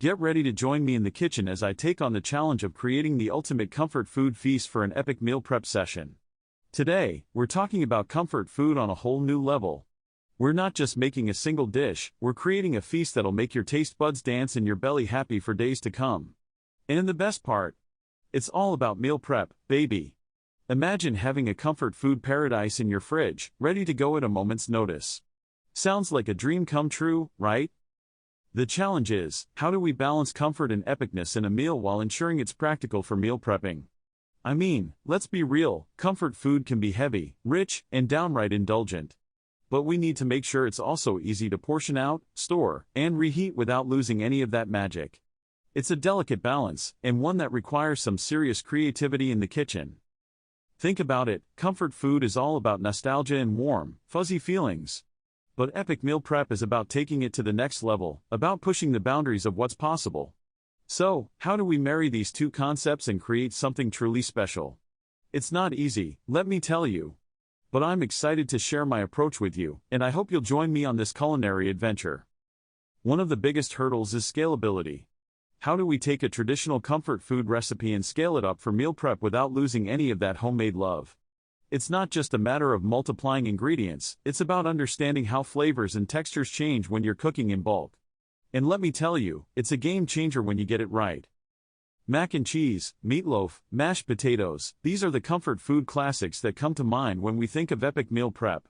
Get ready to join me in the kitchen as I take on the challenge of creating the ultimate comfort food feast for an epic meal prep session. Today, we're talking about comfort food on a whole new level. We're not just making a single dish, we're creating a feast that'll make your taste buds dance and your belly happy for days to come. And the best part? It's all about meal prep, baby. Imagine having a comfort food paradise in your fridge, ready to go at a moment's notice. Sounds like a dream come true, right? The challenge is, how do we balance comfort and epicness in a meal while ensuring it's practical for meal prepping? I mean, let's be real, comfort food can be heavy, rich, and downright indulgent. But we need to make sure it's also easy to portion out, store, and reheat without losing any of that magic. It's a delicate balance, and one that requires some serious creativity in the kitchen. Think about it, comfort food is all about nostalgia and warm, fuzzy feelings. But epic meal prep is about taking it to the next level, about pushing the boundaries of what's possible. So, how do we marry these two concepts and create something truly special? It's not easy, let me tell you. But I'm excited to share my approach with you, and I hope you'll join me on this culinary adventure. One of the biggest hurdles is scalability. How do we take a traditional comfort food recipe and scale it up for meal prep without losing any of that homemade love? It's not just a matter of multiplying ingredients, it's about understanding how flavors and textures change when you're cooking in bulk. And let me tell you, it's a game changer when you get it right. Mac and cheese, meatloaf, mashed potatoes, these are the comfort food classics that come to mind when we think of epic meal prep.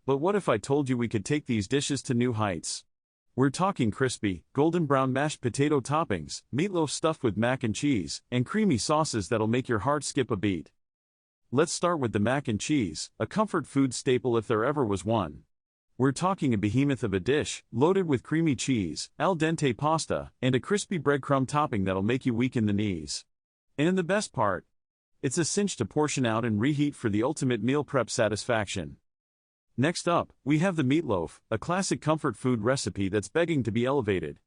But what if I told you we could take these dishes to new heights? We're talking crispy, golden brown mashed potato toppings, meatloaf stuffed with mac and cheese, and creamy sauces that'll make your heart skip a beat. Let's start with the mac and cheese, a comfort food staple if there ever was one. We're talking a behemoth of a dish, loaded with creamy cheese, al dente pasta, and a crispy breadcrumb topping that'll make you weak in the knees. And the best part? It's a cinch to portion out and reheat for the ultimate meal prep satisfaction. Next up, we have the meatloaf, a classic comfort food recipe that's begging to be elevated.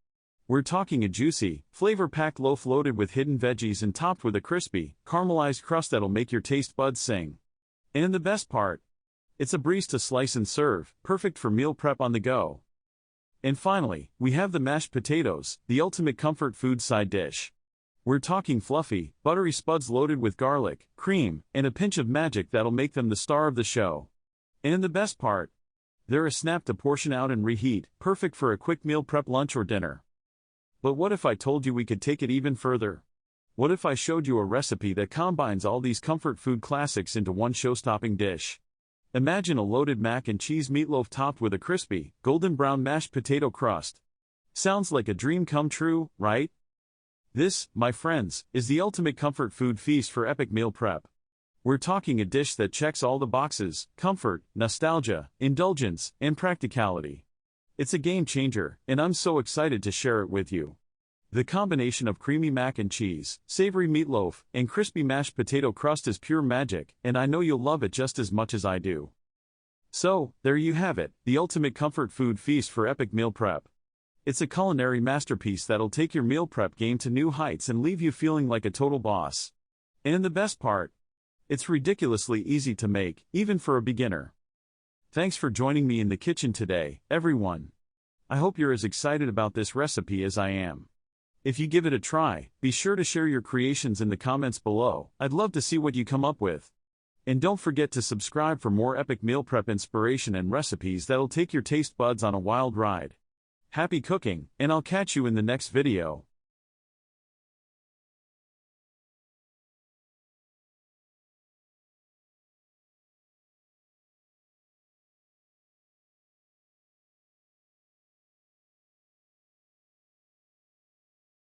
We're talking a juicy, flavor-packed loaf loaded with hidden veggies and topped with a crispy, caramelized crust that'll make your taste buds sing. And the best part? It's a breeze to slice and serve, perfect for meal prep on the go. And finally, we have the mashed potatoes, the ultimate comfort food side dish. We're talking fluffy, buttery spuds loaded with garlic, cream, and a pinch of magic that'll make them the star of the show. And the best part? They're a snap to portion out and reheat, perfect for a quick meal prep lunch or dinner. But what if I told you we could take it even further? What if I showed you a recipe that combines all these comfort food classics into one show-stopping dish? Imagine a loaded mac and cheese meatloaf topped with a crispy, golden brown mashed potato crust. Sounds like a dream come true, right? This, my friends, is the ultimate comfort food feast for epic meal prep. We're talking a dish that checks all the boxes: comfort, nostalgia, indulgence, and practicality. It's a game changer, and I'm so excited to share it with you. The combination of creamy mac and cheese, savory meatloaf, and crispy mashed potato crust is pure magic, and I know you'll love it just as much as I do. So, there you have it, the ultimate comfort food feast for epic meal prep. It's a culinary masterpiece that'll take your meal prep game to new heights and leave you feeling like a total boss. And the best part? It's ridiculously easy to make, even for a beginner. Thanks for joining me in the kitchen today, everyone. I hope you're as excited about this recipe as I am. If you give it a try, be sure to share your creations in the comments below. I'd love to see what you come up with. And don't forget to subscribe for more epic meal prep inspiration and recipes that'll take your taste buds on a wild ride. Happy cooking, and I'll catch you in the next video.